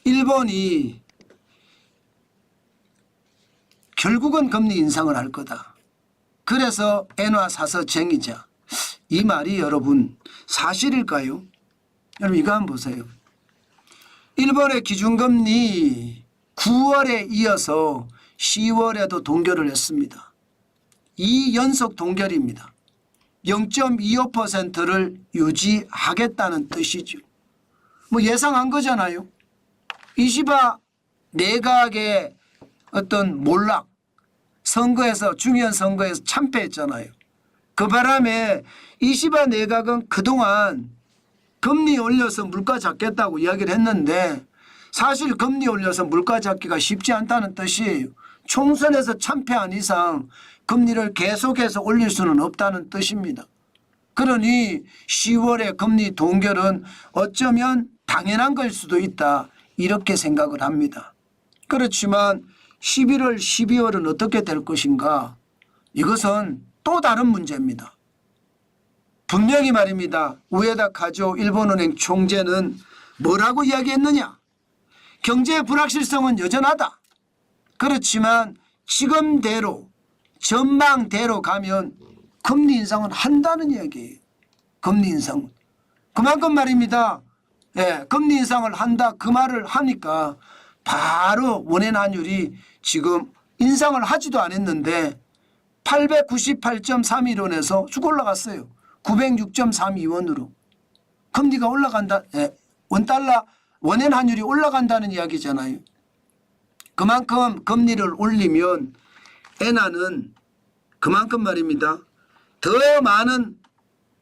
일본이 결국은 금리 인상을 할 거다. 그래서 엔화 사서 쟁이자. 이 말이 여러분 사실일까요? 여러분 이거 한번 보세요. 일본의 기준금리 9월에 이어서 10월에도 동결을 했습니다. 이 연속 동결입니다. 0.25%를 유지하겠다는 뜻이죠. 뭐 예상한 거잖아요. 이시바 내각의 어떤 몰락, 선거에서 중요한 선거에서 참패했잖아요. 그 바람에 이시바 내각은 그동안 금리 올려서 물가 잡겠다고 이야기를 했는데 사실 금리 올려서 물가 잡기가 쉽지 않다는 뜻이에요. 총선에서 참패한 이상 금리를 계속해서 올릴 수는 없다는 뜻입니다. 그러니 10월에 금리 동결은 어쩌면 당연한 걸 수도 있다 이렇게 생각을 합니다. 그렇지만 11월 12월은 어떻게 될 것인가 이것은 또 다른 문제입니다. 분명히 말입니다. 우에다 카즈오 일본은행 총재는 뭐라고 이야기했느냐. 경제의 불확실성은 여전하다. 그렇지만 지금대로 전망대로 가면 금리 인상은 한다는 이야기예요. 금리 인상은. 그만큼 말입니다. 예, 금리 인상을 한다 그 말을 하니까 바로 원엔 환율이 지금 인상을 하지도 않았는데 898.31원에서 쭉 올라갔어요. 906.32원으로. 금리가 올라간다. 예, 원달러 원엔 환율이 올라간다는 이야기잖아요. 그만큼 금리를 올리면 엔화는 그만큼 말입니다. 더 많은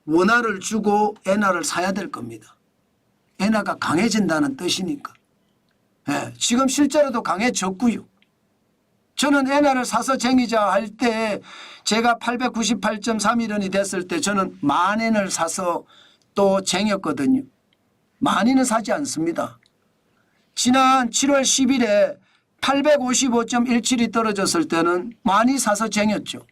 원화를 주고 엔화를 사야 될 겁니다. 엔화가 강해진다는 뜻이니까. 예, 지금 실제로도 강해졌고요. 저는 엔화를 사서 쟁이자 할 때 제가 898.31원이 됐을 때 저는 10,000엔을 사서 또 쟁였거든요. 많이는 사지 않습니다. 지난 7월 10일에 855.17이 떨어졌을 때는 많이 사서 쟁였죠.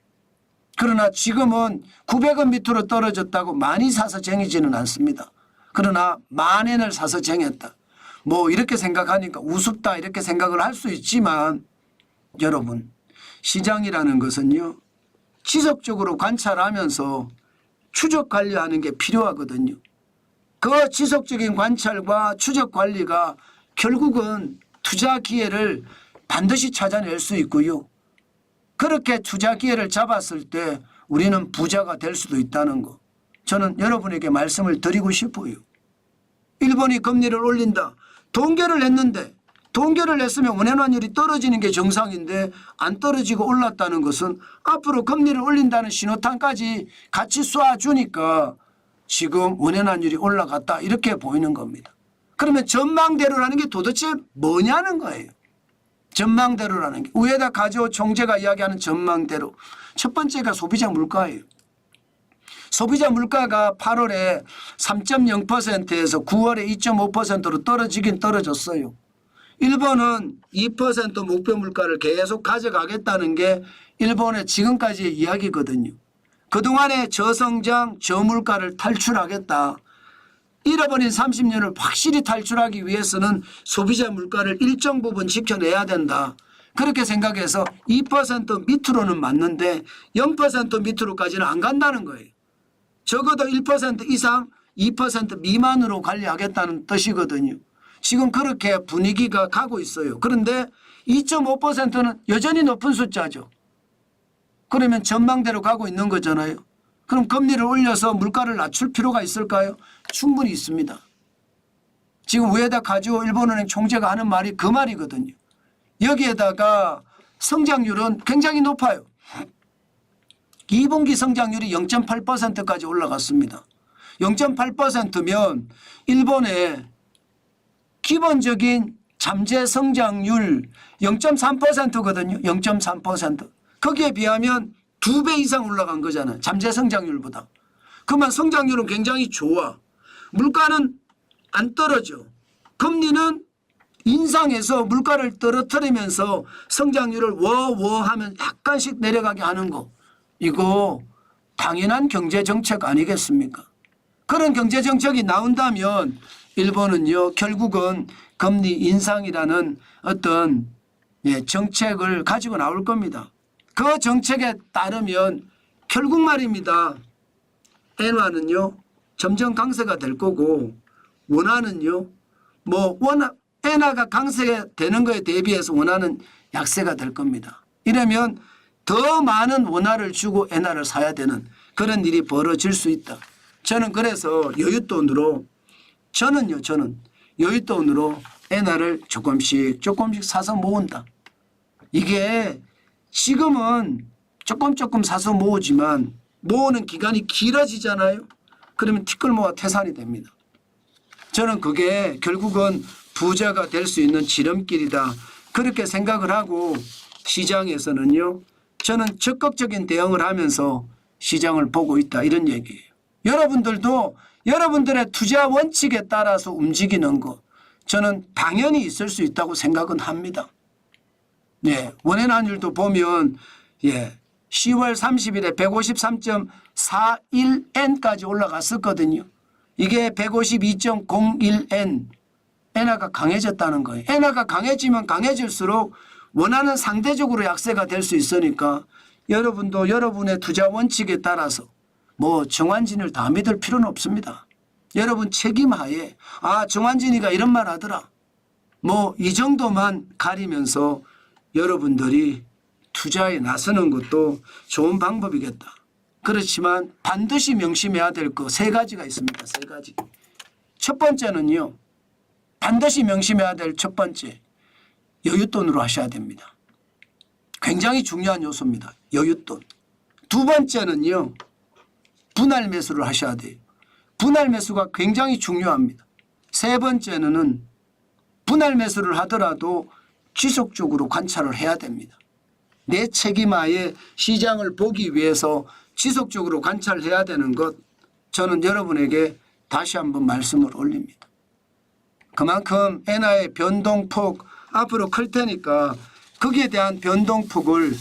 그러나 지금은 900원 밑으로 떨어졌다고 많이 사서 쟁이지는 않습니다. 그러나 10,000엔을 사서 쟁였다. 뭐 이렇게 생각하니까 우습다 이렇게 생각을 할 수 있지만 여러분 시장이라는 것은요 지속적으로 관찰하면서 추적 관리하는 게 필요하거든요. 그 지속적인 관찰과 추적 관리가 결국은 투자 기회를 반드시 찾아낼 수 있고요. 그렇게 투자 기회를 잡았을 때 우리는 부자가 될 수도 있다는 거 저는 여러분에게 말씀을 드리고 싶어요. 일본이 금리를 올린다. 동결을 했는데 동결을 했으면 원엔 환율이 떨어지는 게 정상인데 안 떨어지고 올랐다는 것은 앞으로 금리를 올린다는 신호탄까지 같이 쏴주니까 지금 원엔 환율이 올라갔다 이렇게 보이는 겁니다. 그러면 전망대로라는 게 도대체 뭐냐는 거예요. 전망대로라는 게 우에다 카즈오 총재가 이야기하는 전망대로 첫 번째가 소비자 물가예요. 소비자 물가가 8월에 3.0%에서 9월에 2.5%로 떨어지긴 떨어졌어요. 일본은 2% 목표 물가를 계속 가져가겠다는 게 일본의 지금까지의 이야기거든요. 그동안의 저성장 저물가를 탈출하겠다. 잃어버린 30년을 확실히 탈출하기 위해서는 소비자 물가를 일정 부분 지켜내야 된다. 그렇게 생각해서 2% 밑으로는 맞는데 0% 밑으로까지는 안 간다는 거예요. 적어도 1% 이상 2% 미만으로 관리하겠다는 뜻이거든요. 지금 그렇게 분위기가 가고 있어요. 그런데 2.5%는 여전히 높은 숫자죠. 그러면 전망대로 가고 있는 거잖아요. 그럼 금리를 올려서 물가를 낮출 필요가 있을까요? 충분히 있습니다. 지금 우에다 카즈오 일본은행 총재가 하는 말이 그 말이거든요. 여기에다가 성장률은 굉장히 높아요. 2분기 성장률이 0.8%까지 올라갔습니다. 0.8%면 일본의 기본적인 잠재 성장률 0.3%거든요. 0.3%. 거기에 비하면 2배 이상 올라간 거잖아요. 잠재 성장률보다. 그러면 성장률은 굉장히 좋아. 물가는 안 떨어져. 금리는 인상해서 물가를 떨어뜨리면서 성장률을 워하면 약간씩 내려가게 하는 거. 이거 당연한 경제정책 아니겠습니까? 그런 경제정책이 나온다면 일본은요 결국은 금리 인상이라는 어떤 정책을 가지고 나올 겁니다. 그 정책에 따르면 결국 말입니다. 엔화는요 점점 강세가 될 거고 원화는요 엔화가 강세되는 거에 대비해서 원화는 약세가 될 겁니다. 이러면 더 많은 원화를 주고 엔화를 사야 되는 그런 일이 벌어질 수 있다. 저는 그래서 여윳돈으로 저는 여윳돈으로 엔화를 조금씩 사서 모은다. 이게 지금은 조금 사서 모으지만 모으는 기간이 길어지잖아요. 그러면 티끌모아 태산이 됩니다. 저는 그게 결국은 부자가 될 수 있는 지름길이다. 그렇게 생각을 하고 시장에서는요. 저는 적극적인 대응을 하면서 시장을 보고 있다. 이런 얘기예요. 여러분들도 여러분들의 투자 원칙에 따라서 움직이는 거 저는 당연히 있을 수 있다고 생각은 합니다. 원엔 환율도 보면 10월 30일에 153.41엔까지 올라갔었거든요. 이게 152.01엔 엔화가 강해졌다는 거예요. 엔화가 강해지면 강해질수록 원화는 상대적으로 약세가 될 수 있으니까 여러분도 여러분의 투자 원칙에 따라서 정환진을 다 믿을 필요는 없습니다. 여러분 책임하에 정환진이가 이런 말 하더라. 이 정도만 가리면서 여러분들이 투자에 나서는 것도 좋은 방법이겠다. 그렇지만 반드시 명심해야 될 거 세 가지가 있습니다. 세 가지. 첫 번째는요. 반드시 명심해야 될 첫 번째. 여윳돈으로 하셔야 됩니다. 굉장히 중요한 요소입니다. 여윳돈. 두 번째는요. 분할 매수를 하셔야 돼요. 분할 매수가 굉장히 중요합니다. 세 번째는 분할 매수를 하더라도 지속적으로 관찰을 해야 됩니다. 내 책임하에 시장을 보기 위해서 지속적으로 관찰해야 되는 것 저는 여러분에게 다시 한번 말씀을 올립니다. 그만큼 엔화의 변동폭 앞으로 클 테니까 거기에 대한 변동폭을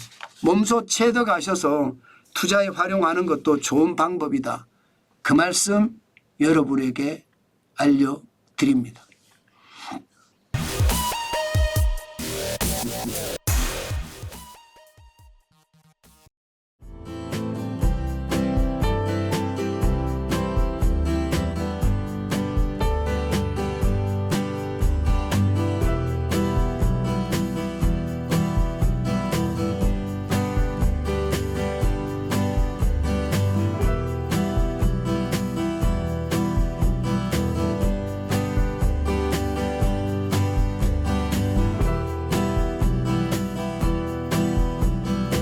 몸소 체득하셔서 투자에 활용하는 것도 좋은 방법이다. 그 말씀 여러분에게 알려드립니다.